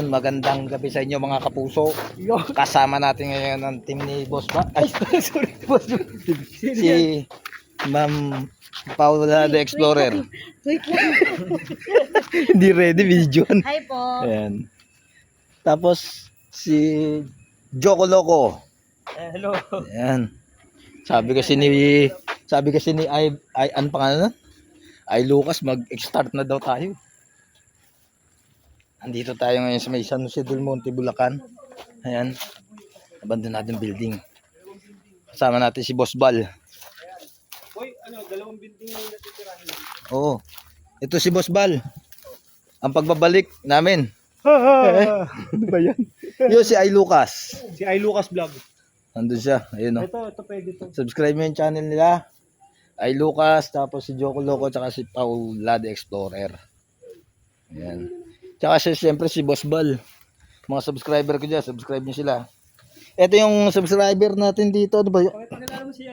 Ayun, magandang gabi sa inyo mga kapuso. Kasama natin ngayon ang team ni Boss ba? Ay, sorry, Boss. Si Ma'am Paula the Explorer. Wait lang. Hindi ready video. Hi po. Ayan. Tapos si Joko Loco. Hello. Ayan. Sabi kasi ni ay ano pangalan? Ay Lucas, mag-start na daw tayo. Andito tayo ngayon sa may San Jose del Monte, Bulacan. Ayan. Abandonadong building. Kasama natin si Boss Bal. Hoy, dalawang building na yung natitirahin. Oo. Ito si Boss Bal. Ang pagbabalik namin. Ano ba yan? Yun si Ay Lucas. Si Ay Lucas Vlog. Nandun siya. Ayun o. Ito pwede to. Subscribe mo yung channel nila. Ay Lucas, tapos si Joko Loco, tsaka si Paula the Explorer. Ayan. Tsaka siyempre si Boss Bal. Mga subscriber ko dyan, subscribe nyo sila. Ito yung subscriber natin dito. Ano ba yun? Pakilala mo si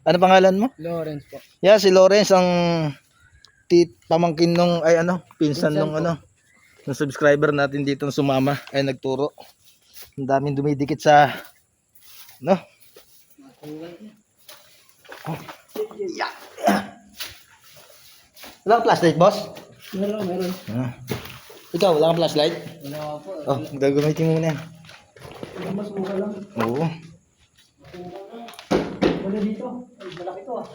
Ano pangalan mo? Lawrence po. Yeah, si Lawrence ang pamangkin nung pinsan nung ng subscriber natin dito ng sumama ay nagturo. Ang daming dumidikit sa Oh. Yeah. Wala kang flashlight, boss? Meron. Ikaw, wala kang flashlight? Wala po. Oh, gagamitin mo muna yan. Mas mura lang. Oo. Wala dito. Ay, malaki to ah.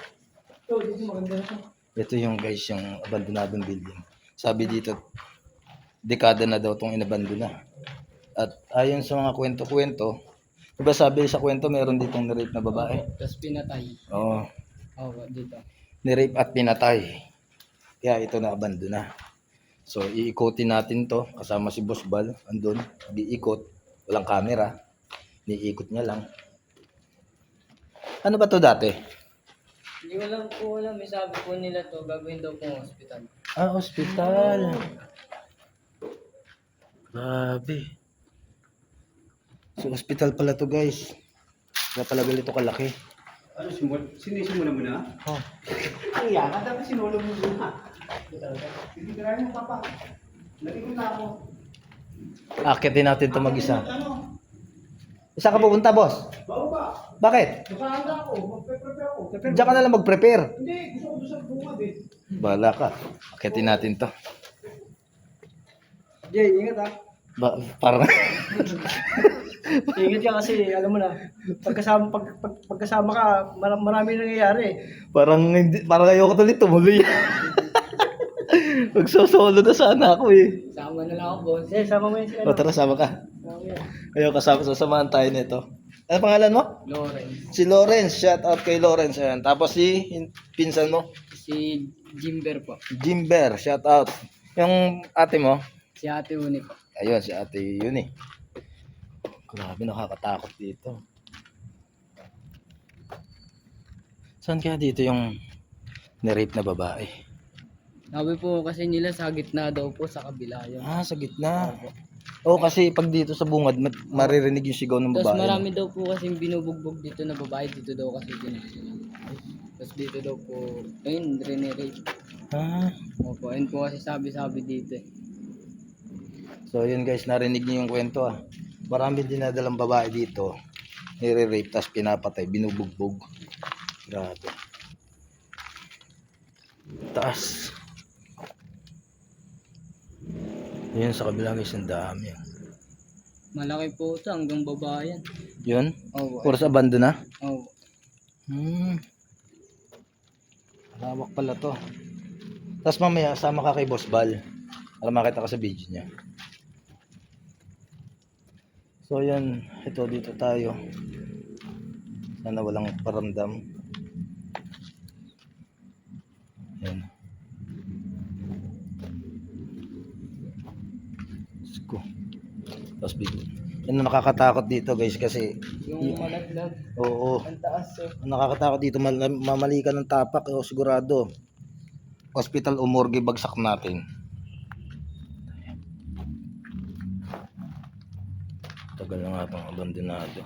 Ito, dito maganda na to. Ito yung guys, yung abandonadong building. Sabi dito, dekada na daw itong inabandona. At ayon sa mga kwento-kwento, diba sabi sa kwento meron ditong nirape na babae? Tapos pinatay. Oo, Dito. nirape at pinatay. Kaya ito na abandona. So iikotin natin to kasama si Boss Bal. Andun, iikot. Walang camera. Niikot niya lang. Ano ba to dati? Hindi ko lang po alam, may sabi po nila to, gagawin daw pong hospital. Ah, hospital. Grabe. So hospital pala to guys. Kaya pala ganito kalaki. Ano, sinisimula mo na? Oh. Ang yakan, dapat sinulong mo muna. Hindi ka rin mo papa. Natikot na ako. Akitin natin to mag-isa. Ano? Isa ka pupunta, boss? Bago ba? Bakit? Nasaan ako? Magpe-prepare ako. Diyan ka na lang mag-prepare. Hindi, gusto ko doon sa bungad eh. Bahala ka. Akitin natin to. Jay, ingat ah. Parang Ingat ka kasi, alam mo na, pagkasama ka, marami nangyayari. parang ayoko tuloy tumuloy. Magsosolo na sana ako eh. Sama na lang ako, boss. Sama mo yun si O tara, sama ka. Ayaw kasama, sasamahan tayo nito. Ano pangalan mo? Lawrence. Si Lawrence. Shout out kay Lawrence. Ayan. Tapos si pinsan mo? Si Jimber po. Jimber. Shout out. Yung ate mo? Si Ate Uni po. Ayun, si ate Yuni. Grabe, nakakatakot dito. Saan kaya dito yung nirape na babae? Sabi po kasi nila sa gitna daw po, sa kabila yun. Ah, sa gitna. Oo, kasi pag dito sa bungad, maririnig yung sigaw ng Tapos babae. marami daw po kasing binubugbog dito na babae, dito daw kasi din. Tapos dito daw po, ayun, rinirape. Ah. Opo, ayun po kasi sabi-sabi dito eh. So yun guys, narinig niyo yung kwento ah. Marami dinadalang babae dito. Nire-rape, tapos pinapatay, binubugbog. Grabe. Taas. Yun sa kabila guys, ang dami. Malaki po ito, hanggang baba yan. Yun? Opo. Puro sa bando na? Opo. Lawak pala to. Tapos mamaya, sama ka kay Boss Bal. Para makita ka sa video niya. So yan, ito dito tayo. Sana walang paramdam. Yan. Sko. Tapos bigla. Yan ang nakakatakot dito guys kasi Yung malaglag, oo. ang taas eh. Ang nakakatakot dito, mamali ka ng tapak, sigurado. Hospital o morgue bagsak natin. Tagal na nga itong abandonado.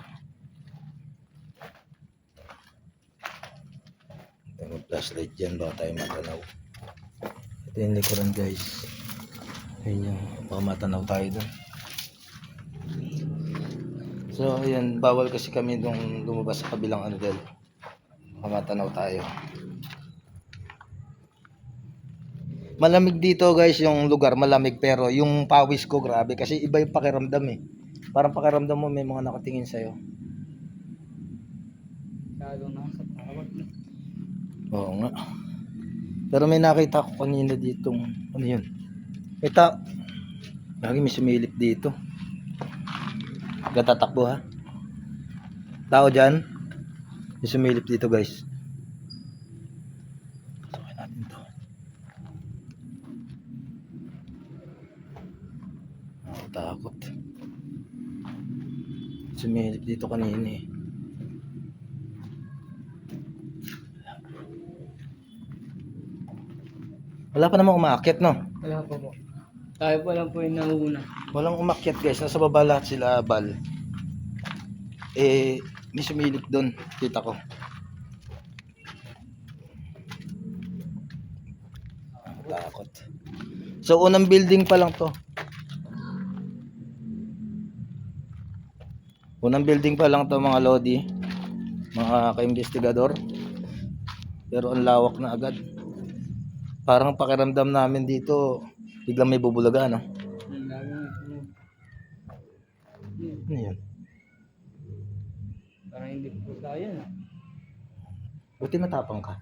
Ito yung flashlight dyan, baka tayo matanaw. Ito yung likuran guys. Ayun yung, baka matanaw tayo dun. So, ayan, bawal kasi kami nung lumabas sa kabilang ano dahil mamatanaw tayo. Malamig dito guys yung lugar, malamig pero yung pawis ko grabe kasi iba yung pakiramdam eh. Parang pakiramdam mo may mga nakatingin sa'yo. Lalo na sa tawag. Oo nga. Pero may nakita ko kanina ditong, ano yun? Lagi may sumilip dito. Gatatakbo ha. Tao dyan. May sumilip dito guys. Sukin natin to. Takot. Sumilip dito kanina eh. Wala pa namang umaakyat no? Wala pa po. Tayo pa lang po yung nauna. Walang umakyat guys. Nasa baba lahat sila bal. Eh, may sumilip doon. Kita ko. Takot. So, unang building pa lang to. Unang building pa lang to mga lodi. Mga ka-investigador. Pero ang lawak na agad. Parang pakiramdam namin dito, biglang may bubulaga, no? Ang dami ng sunog. Ano yun? Parang hindi po kaya na. Buti matapang ka.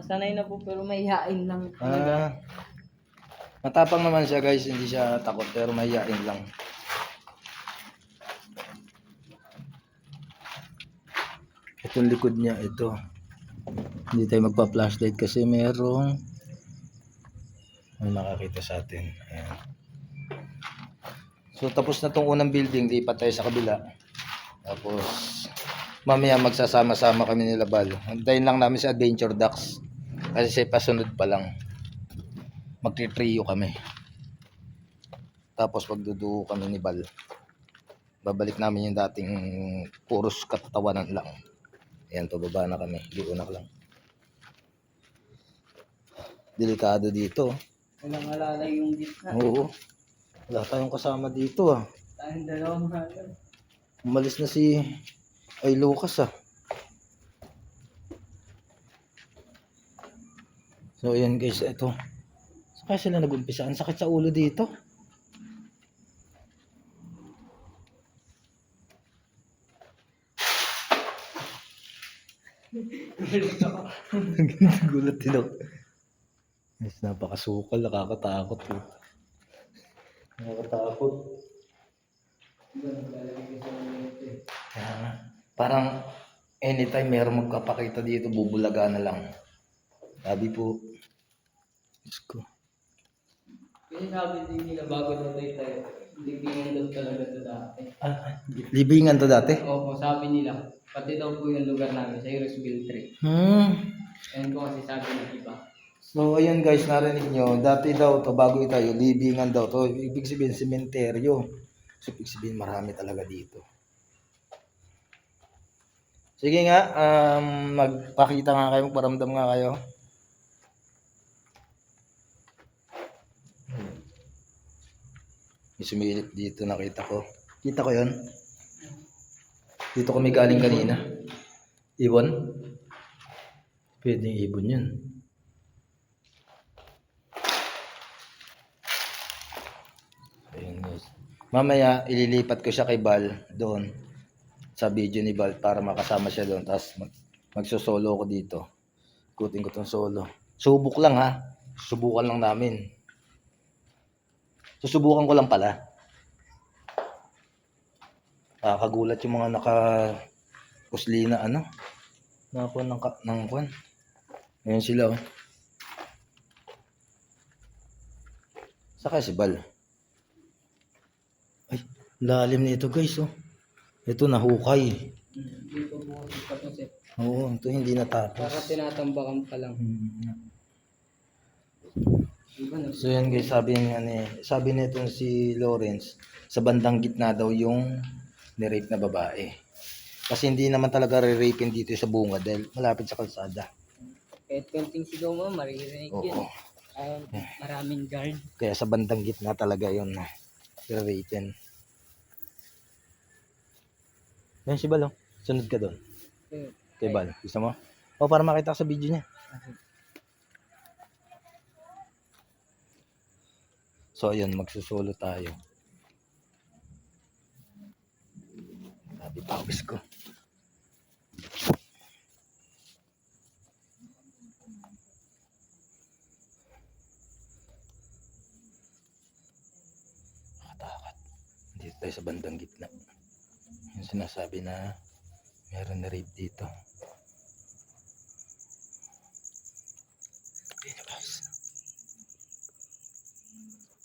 Sanay na po pero mahihain lang. Matapang naman siya guys, hindi siya takot pero mahihain lang. Itong likod niya, ito. Hindi tayo magpa-flashlight kasi may nakakita sa atin. Ayan. So tapos na tong unang building, lipat tayo sa kabila. Tapos mamaya magsasama-sama kami nila Bal. Antayin lang namin si Adventure Ducks. Kasi sa pasunod pa lang. Magti-trio kami. Tapos pagduduo kami ni Bal. Babalik namin yung dating puros katatawanan lang. Ayan to, baba na kami. Liunak lang. Delikado dito. Walang alalay yung gitna. Oo. Wala tayong kasama dito ah. Tayong dalawang halos. Umalis na si ay Lucas ah. So ayan guys, ito. Saka sila nag-umpisa. Ang sakit sa ulo dito. Gulat din ako. Yes, napakasukal, nakakatakot. Nakakatakot. Kaya nga, parang anytime meron magkapakita dito, bubulaga na lang. Sabi po, Diyos ko. Kasi sabi din nila bago na tayo, libingan daw talaga ito dati. Libingan to dati? Opo, sabi nila, pati daw po yung lugar namin sa Irisville 3. Ayun po kasi sabi ng iba. So ayun guys, narinig nyo, dati daw to bago tayo, libingan daw to. Ibig sabihin, sementeryo. So ibig sabihin, marami talaga dito. Sige nga, magpakita nga kayo, magparamdam nga kayo. May sumilip dito, nakita ko. Kita ko yun. Dito kami galing kanina. Ibon? Pwedeng ibon yun. Ayun guys. Mamaya, ililipat ko siya kay Bal doon. Sa video ni Bal para makasama siya doon. Tapos magsosolo ko dito. Ikutin ko tong solo. Subok lang ha. Subukan lang namin. Susubukan ko lang pala. Kagulat yung mga naka-pusli na ano. Nakakuha ng kwan. Ayan sila oh. Saka si Bal. Ay, lalim nito guys oh. Ito nahukay. Dito po kasi kasi. Oo, ito hindi natapos. Para tinatambakan pa lang. So yan guys, sabi nito si Lawrence, sa bandang gitna daw yung ni-rape na babae. Kasi hindi naman talaga re-rapein dito sa bungad dahil malapit sa kalsada. Kahit konting sigaw mo, maririnig yun. Oo. Maraming guard. Kaya sa bandang gitna talaga yun re-rapein. Yan si Bal, oh. Sunod ka doon. Eh, Kay Bal. Gusto mo? O, para makita ka sa video niya. So, ayun, magsusolo tayo. Sabi pawis ko. Nakatakot. Dito tayo sa bandang gitna. Yung sinasabi na meron na raid dito. Ayan nyo guys.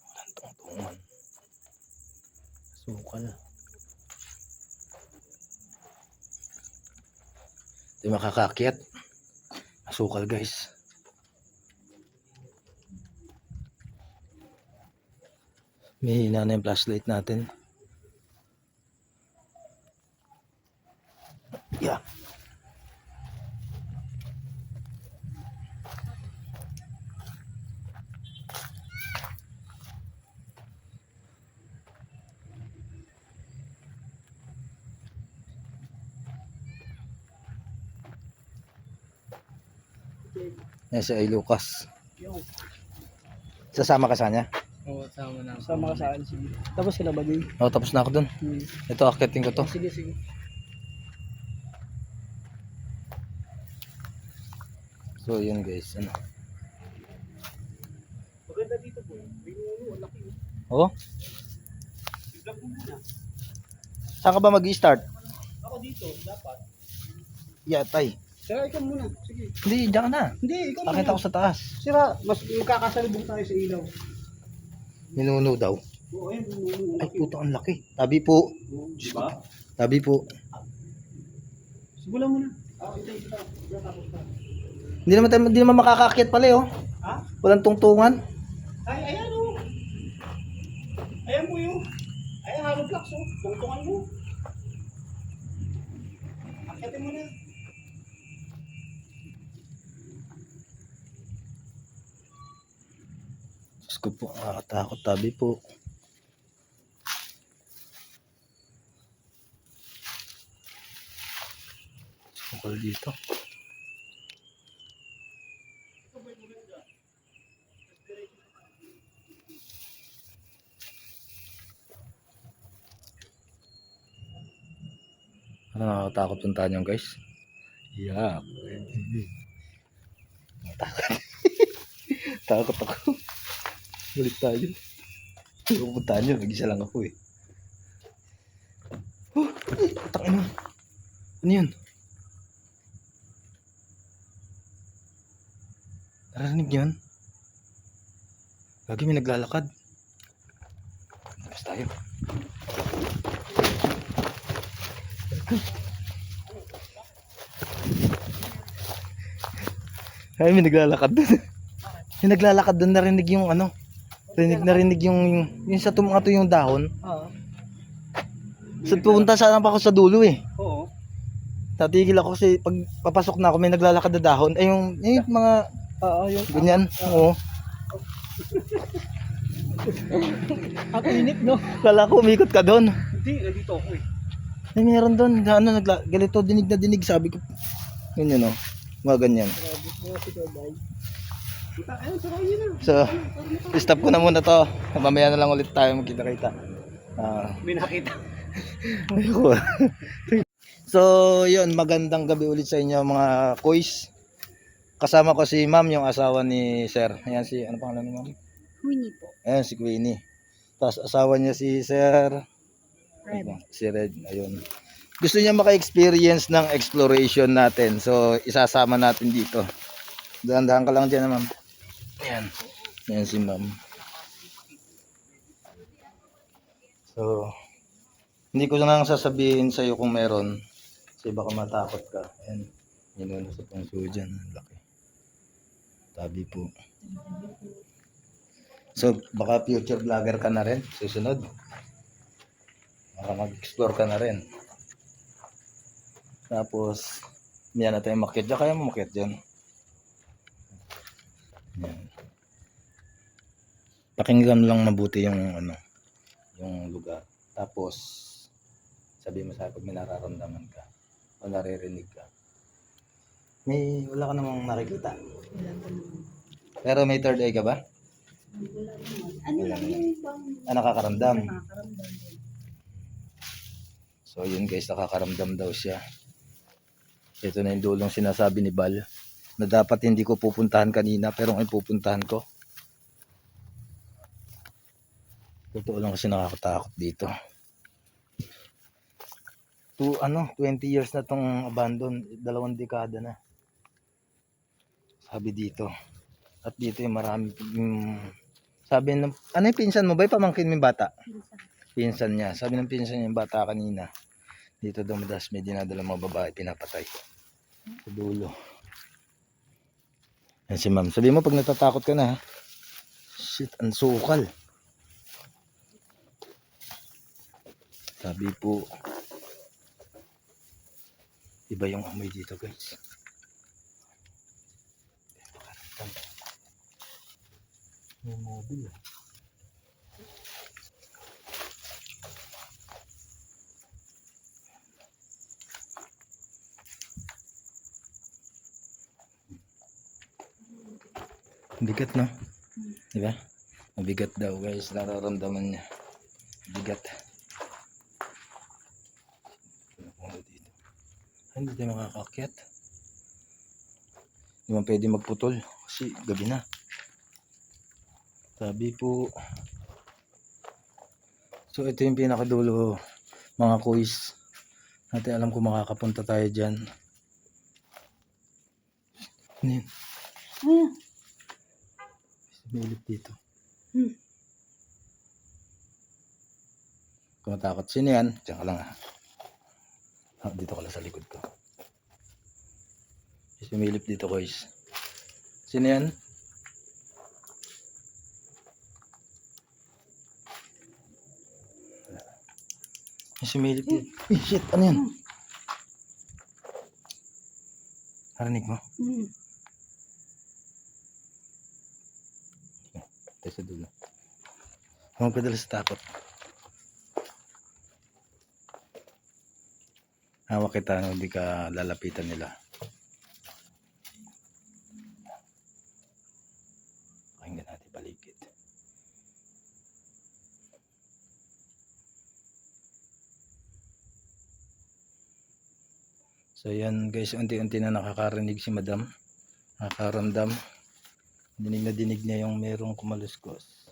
Walang tungtungan. Sukal. Di makakakyat. Asukal guys. May hina na yung flashlight natin. Yeah. Yan si ay Lucas. Yung, Sasama ka sa kanya? Oo, sama na. sama ka sa akin, sige. Tapos sila ba din? Oo, tapos na ako dun. Ito, akitin ko to. Sige, sige. So, yun guys. Ano? Maganda dito po. Binuno, ang laki. Oh? Vlog mo muna. Saan ka ba mag-i-start? Ako dito, dapat. Yatay. Sira, ikaw muna. Sige. Hindi, diyan ka na. Hindi, ikaw muna. Pakita ko sa taas. Sira, mas magkakasalubong tayo sa ilaw. Minuno daw. Oo, ayun, binuno. Ay, puto, ang laki. Tabi po. Diba? Tabi po. Simulan mo na. Ako, ito. Tapos pa. Hindi naman makakakyat pala eh, oh. Ha? Walang tungtungan. Ay, ayan o. Ayan po yun. Ayan, hollow blocks o. Tungtungan mo. Akyatin mo na. Diyos ko po, nakakatakot. Tabi po. Sukal dito. Ano, nakakatakot yung tanyong guys. Yeah. Takot. Takot ako. Balik tayo. Hindi ko puntahan nyo. Mag-isa lang ako eh. Oh, takin mo. Ano yun? Narinig yun? Lagi may naglalakad. Labas tayo. Ay, may naglalakad doon. May naglalakad doon, narinig yung ano. Narinig yung sa tumangato yung dahon. Oo. Sa pupunta sana pa ako sa dulo eh. Oo. Tatigil ako kasi pag papasok na ako may naglalakad na dahon. Ay yung mga Oo, yun. ganyan. Oo. Ang init, no? Kala ko umikot ka doon. Hindi, nandito ako eh. Ay meron doon. Ano, galito dinig na dinig sabi ko. Yun yun oh. Mga ganyan. Grabe po si Kabay. Ayun, saka yun na. So, stop ko na muna to. Mamaya na lang ulit tayo magkita-kita. May nakita. Ayoko. So, yun, magandang gabi ulit sa inyo mga kuys. Kasama ko si Ma'am, yung asawa ni Sir. Ayan si, ano pangalan ni Ma'am? Queenie po. Ayan si Queenie. Tapos asawa niya si Sir Red. Si Red, ayun. Gusto niya maka-experience ng exploration natin. So, isasama natin dito. Dahan-dahan ka lang dyan, Ma'am. Ayan. Ayan si Ma'am. So, hindi ko lang sasabihin sa'yo kung meron. Kasi baka matakot ka. Ayan. Yun sa pangso dyan. Laki. Tabi po. So, baka future vlogger ka na rin. Susunod. Baka mag-explore ka na rin. Tapos, yan na tayo makit dyan. Kaya mo makit dyan. Yan. Pakinggan lang mabuti yung ano, yung lugar. Tapos, Sabi mo sa akin pag may nararamdaman ka o naririnig ka. Wala ka namang nakikita. Wala pa naman. Pero may third eye ka ba? Wala naman. Ano Wala lang naman. yung ibang Nakakaramdam. nakakaramdam din. So yun guys, nakakaramdam daw siya. Ito na yung dulong sinasabi ni Bal na dapat hindi ko pupuntahan kanina pero ngayon pupuntahan ko. Totoo lang kasi nakakatakot dito. 20 years na tong abandon, 2 dekada na. Sabi dito. At dito yung marami sabi ng ano yung pinsan mo ba? Yung pamangkin mo yung bata? Pinsan niya. Sabi ng pinsan niya yung bata kanina. Dito daw madalas may dinadala mga babae pinapatay. Sa dulo. Yan si ma'am. Sabi mo pag natatakot ka na ha. Shit, ang sukal. Sabi po iba yung amoy dito guys. May mobile ah. Bigat no? Diba? Mabigat daw guys, nararamdaman niya. Bigat. Hindi tayo makakakyat. Hindi man pwede magputol kasi gabi na. Sabi po. So ito yung pinakadulo mga kuis. Natin alam kung makakapunta tayo dyan. Ano yun? Ah, May ulit dito. Kung natakot sino yan, diyan ka lang ha. Dito ka lang sa likod ko. Sumilip dito guys. Sino yan? Sumilip dito. Uy, shit, ano yan? Narinig mo? Tayo sa dulo. Huwag ka dala sa takot. Hawak kita no, hindi ka lalapitan nila. Pakinggan natin paligid. So yan guys, unti-unti na nakakarinig si madam. Nakakaramdam. Dinig na dinig niya yung merong kumaluskos.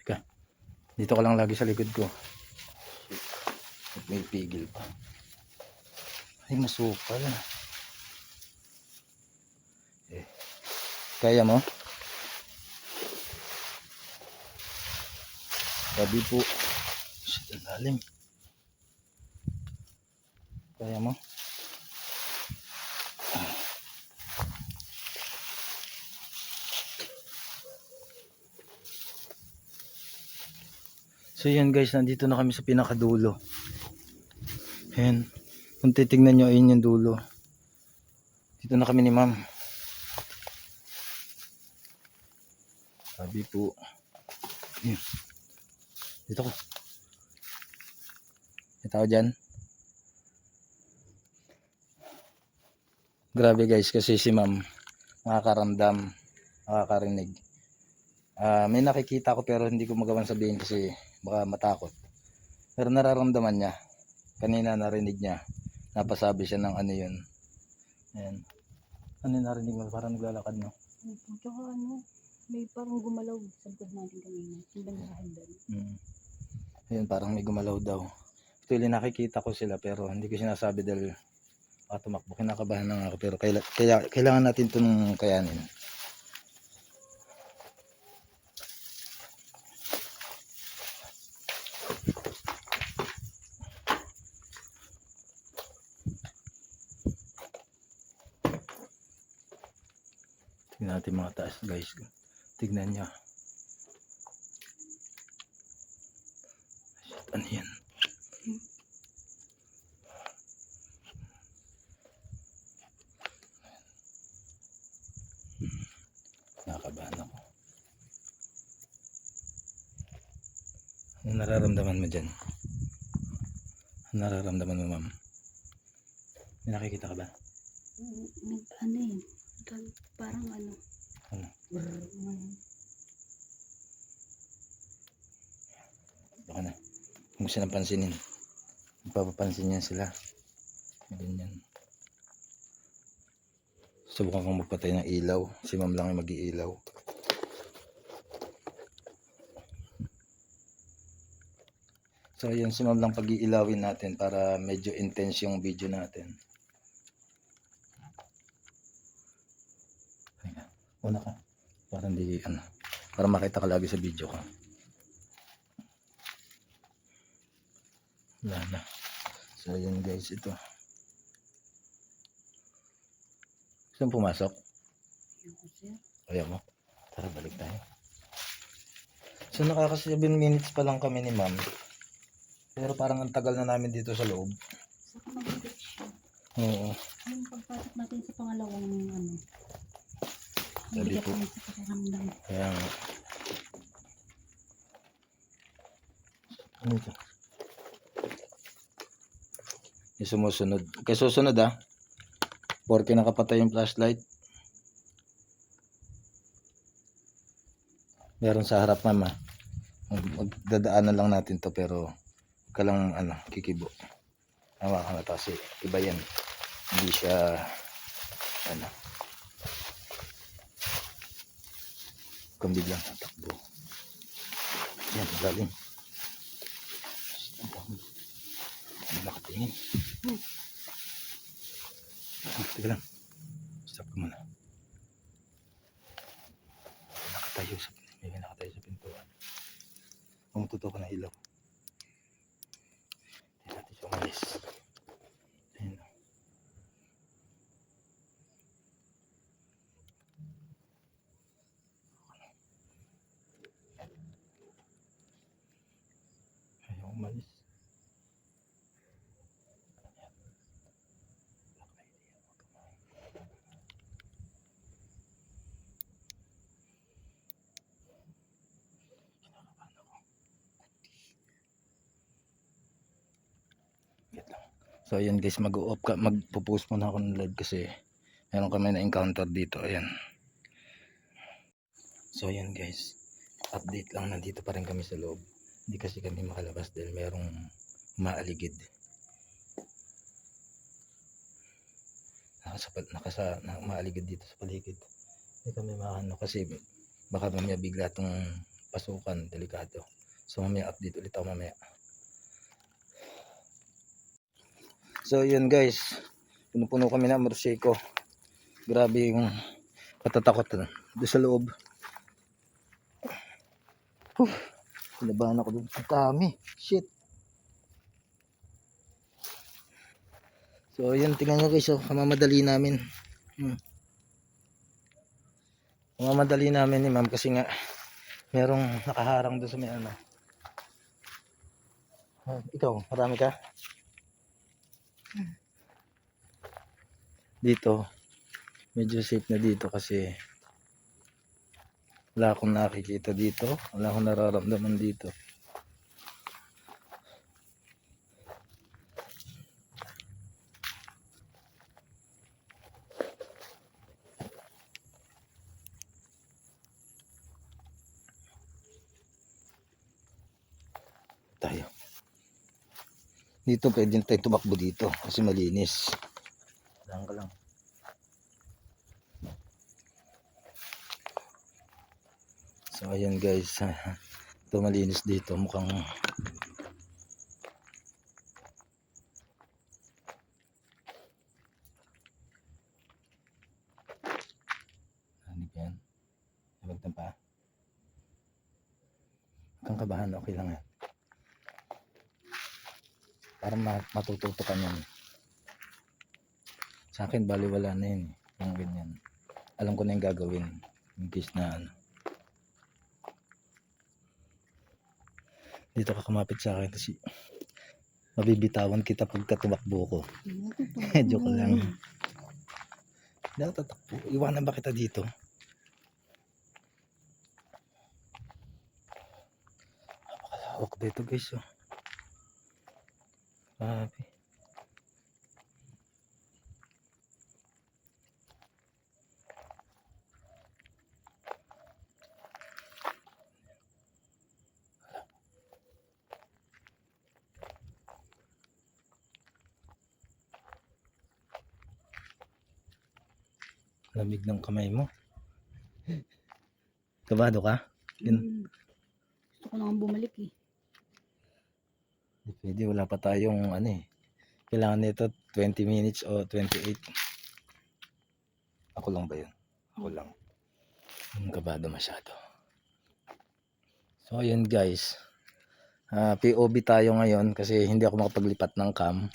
Teka, dito ka lang lagi sa likod ko. May pigil pa. Ay, masukal. Kaya mo? Sabi po. Shit, ang lalim. Kaya mo? So yan guys, nandito na kami sa pinakadulo. Ayan. Kung titignan nyo, ayun yung dulo. Dito na kami ni ma'am. Sabi po. Ayan. Dito ko. May tao dyan. Grabe guys, kasi si ma'am nakakaramdam, nakakarinig. May nakikita ko pero hindi ko magawang sabihin kasi baka matakot. Pero nararamdaman niya. Kanina narinig niya. Napasabi siya ng ano yun. Ayan. Ano yung narinig mo? Parang naglalakad no? tsaka ano, may parang gumalaw sa likod natin kanina. Yung bandahan doon. Ayun, parang may gumalaw daw. Actually nakikita ko sila pero hindi ko sinasabi dahil tumakbo. Kinakabahan lang ako pero kailangan natin itong kayanin. Tignan natin mga taas guys. Tignan nyo. Shit, ano yan? Nakakabahan ako. Ano nararamdaman mo dyan? Ano nararamdaman mo, ma'am? May nakikita ka ba? Ano eh. Parang ano. Ano? Baka na. Huwag mo silang pansinin. Magpapapansin niya sila. Ganyan. Subukan kong magpatay ng ilaw. Si ma'am lang ay mag-iilaw. So yun, si ma'am lang pag-iilawin natin para medyo intense yung video natin. Ayan. Una ka. Para hindi ano. Para makita ka lagi sa video ko. Wala na. So yun guys, ito. Saan pumasok? Ayaw mo. Tara, balik tayo. So nakaka 7 minutes pa lang kami ni ma'am. Pero parang ang tagal na namin dito sa loob. Saka mabigat siya. Oo. Yung pagpasok natin sa pangalawang ano. Sabi Mabigat po. naman sa pakiramdam. Kaya nga. Ano ito? Yung sumusunod. Kaya susunod ah. Porque nakapatay yung flashlight. Meron sa harap, mama. Magdadaanan lang natin to pero ka lang ano, kikibo. Hawakan na kasi iba yan. Hindi siya ano. Kung biglang tatakbo. Yan, galing. Ang nakatingin. Teka lang. Stop ko muna. Nakatayo sa pintuan. Umututo ko na ilaw. Hindi natin siya umalis. Ayun. Ayaw umalis. So ayan guys, magpo-post muna ako ng live kasi meron kami na encounter dito. Ayan. So ayan guys, update lang, nandito pa rin kami sa loob. Hindi kasi kami makalabas dahil merong maaligid. Maaligid dito sa paligid. Hindi kami maano kasi baka mamaya bigla itong pasukan, delikado. So mamaya update ulit ako mamaya. So yun guys, puno-puno kami na motorsiklo. Grabe yung katatakot doon sa loob. Kinabahan ako doon. Ang dami. Shit. So yun, tingnan nyo guys, kamamadali namin. Kamamadali namin ni ma'am kasi nga merong nakaharang doon sa may ano. Ikaw, marami ka? Dito medyo safe na dito kasi wala akong nakikita dito, wala akong nararamdaman dito. Tayo dito, pwede na tayo tumakbo dito kasi malinis. Lang ka lang. So ayan guys, ito malinis dito, mukhang ano yan, labag na pa. Kang kabahan, okay lang yan. Para matututukan yan. Sa akin baliwala na yun, yung ganyan. Alam ko na yung gagawin in case na ano. Dito ka kumapit sa akin kasi mabibitawan kita pagka tumakbo ko. Joke lang. Hindi ako tatakbo. Iwanan ba kita dito? Hawak dito guys. Oh. Grabe. Lamig ng kamay mo. Kabado ka? Yun. Gusto ko nang bumalik eh. Di pwede, wala pa tayong ano eh. Kailangan nito 20 minutes o 28. Ako lang ba yun? Ako lang. Kabado masyado. So ayun guys. POV tayo ngayon kasi hindi ako makapaglipat ng cam.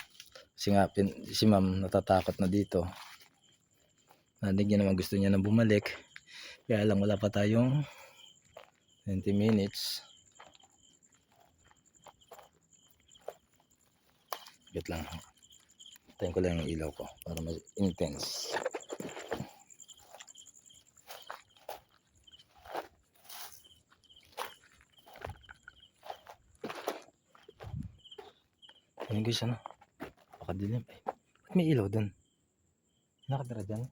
Kasi nga si ma'am natatakot na dito. Nadig niya naman gusto niya na bumalik. Kaya lang wala pa tayong 20 minutes. Wait lang. Tayin ko lang yung ilaw ko para mas intense. Ayun guys, ano? Pakadilim. Ay, ba't may ilaw dun? Nakatira dyan?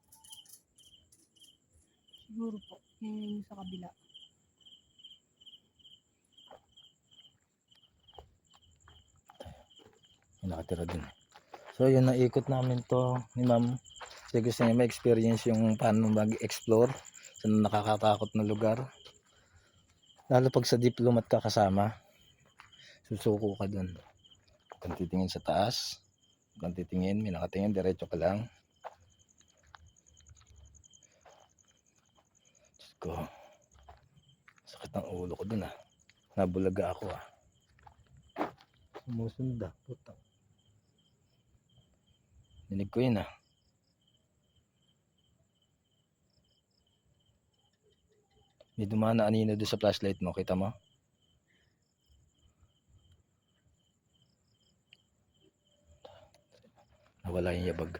Siguro po. Yung sa kabila. May nakatira dun. So yun, naikot namin to ni ma'am. Kasi gusto niya ma-experience yung paano mag-explore sa nakakatakot na lugar. Lalo pag sa diplomat ka kasama, susuko ka dun. Kung titingin sa taas, kung titingin, may nakatingin, diretso ka lang. Diyos ko, sakit ng ulo ko dun ah. Nabulaga ako ah. Sumusunod ah, puta. Dinig ko yun ah. May dumaan na anino doon sa flashlight mo, kita mo? Nawala yung yabag.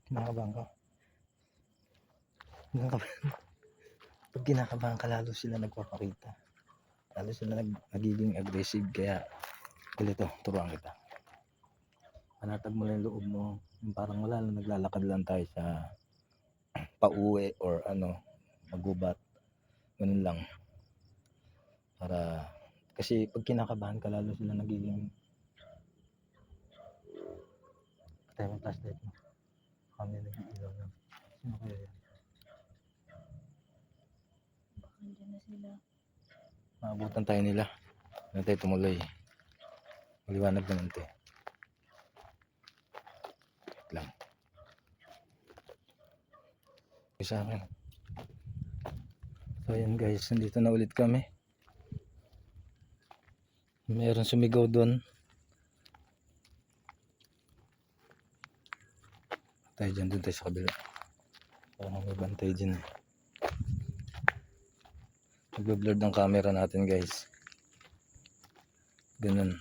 Kinakabahan ka. Pag kinakabahan ka, lalo sila nagpapakita. Lalo sila nagiging aggressive. Kaya ganito, turuan kita. Panatag mo lang yung loob mo. Yung parang wala lang, naglalakad lang tayo sa pauwi or ano, magubat. Ganun lang. Para, kasi pag kinakabahan ka, lalo sila nagiging patay mo flashlight mo. Kami nag-iilaw lang. Sino kaya yan? Baka andyan na sila. Maabutan tayo nila. Hindi tayo tumuloy. Maliwanag naman ito. Wait lang. Sa akin. So ayan guys, nandito na ulit kami. Meron sumigaw doon. Tayo dyan, doon tayo sa kabila. Parang may bantay dyan eh. Nagbe-blur ng camera natin guys. Ganun.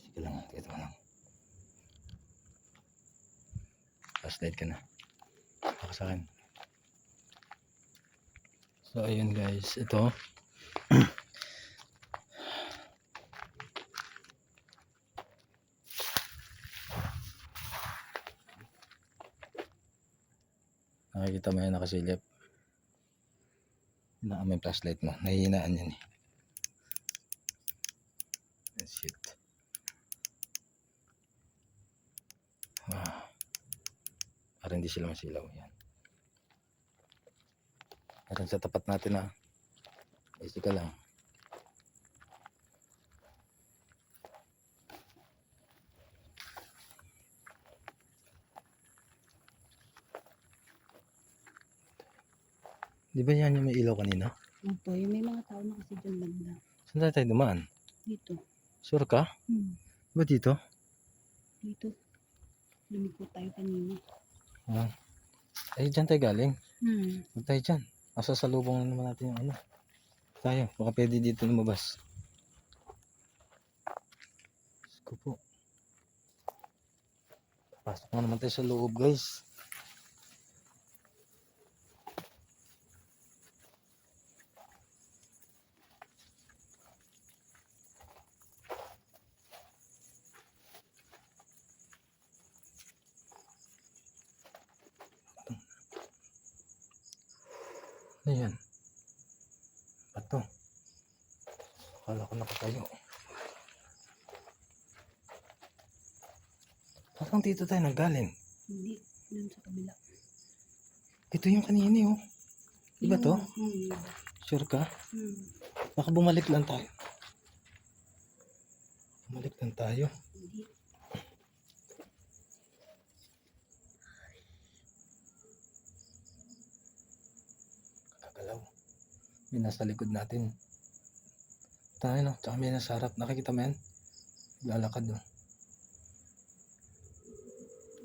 Sige lang, ito mo lang. Flashlight ka na. Baka sa akin. So ayun guys, ito. Nakikita mo yan nakasilip. Hinaan mo yung flashlight mo. Nahihinaan yan eh. Shit. Para hindi sila masilaw yan. Meron sa tapat natin na. Easy ka lang. Di ba yan yung may ilaw kanina? Opo, yung may mga tao na kasi dyan banda. Saan tayo dumaan? Dito. Sure ka? Ba dito? Dito. Lumiko tayo kanina. Ah. Ay, dyan tayo galing. Huwag tayo dyan. Masasalubong na naman natin yung ano. Tayo, baka pwede dito lumabas. Diyos ko po. Pasok na naman tayo sa loob, guys. Ayan. Bato. Akala ko nakatayo. Parang dito tayo nanggaling. Hindi. Dun sa kabila. Ito yung kanina oh. Iba to? Iba. Sure ka? Hmm. Baka bumalik lang tayo. Bumalik lang tayo. Hindi. Kakagalaw. May nasa likod natin. Tayo no. Tsaka may nasa harap. Nakikita mo yan? Lalakad oh.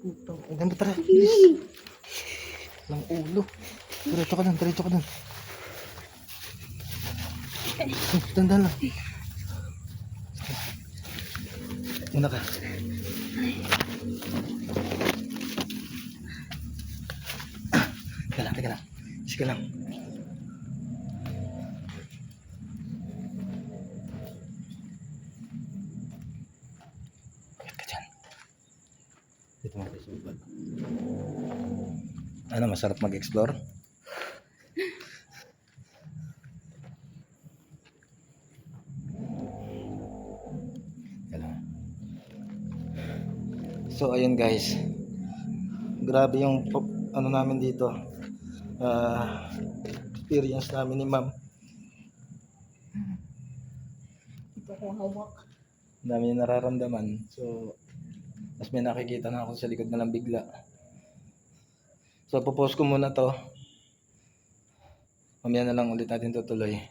Putang ina mo, tara. Bilis. Lang ulo. Diretso ka dun. Diretso ka dun. Tandaan lang. Una ka. Teka lang, teka lang. Sige lang. Bakit ka dyan? Dito mo tayo subad. Ano, masarap mag-explore? So ayun guys, grabe yung ano namin dito, experience namin ni ma'am. Ito ko hawak. Dami yung nararamdaman. So mas may nakikita na ako sa likod na lang bigla. So popost ko muna to, mamaya na lang ulit natin tutuloy.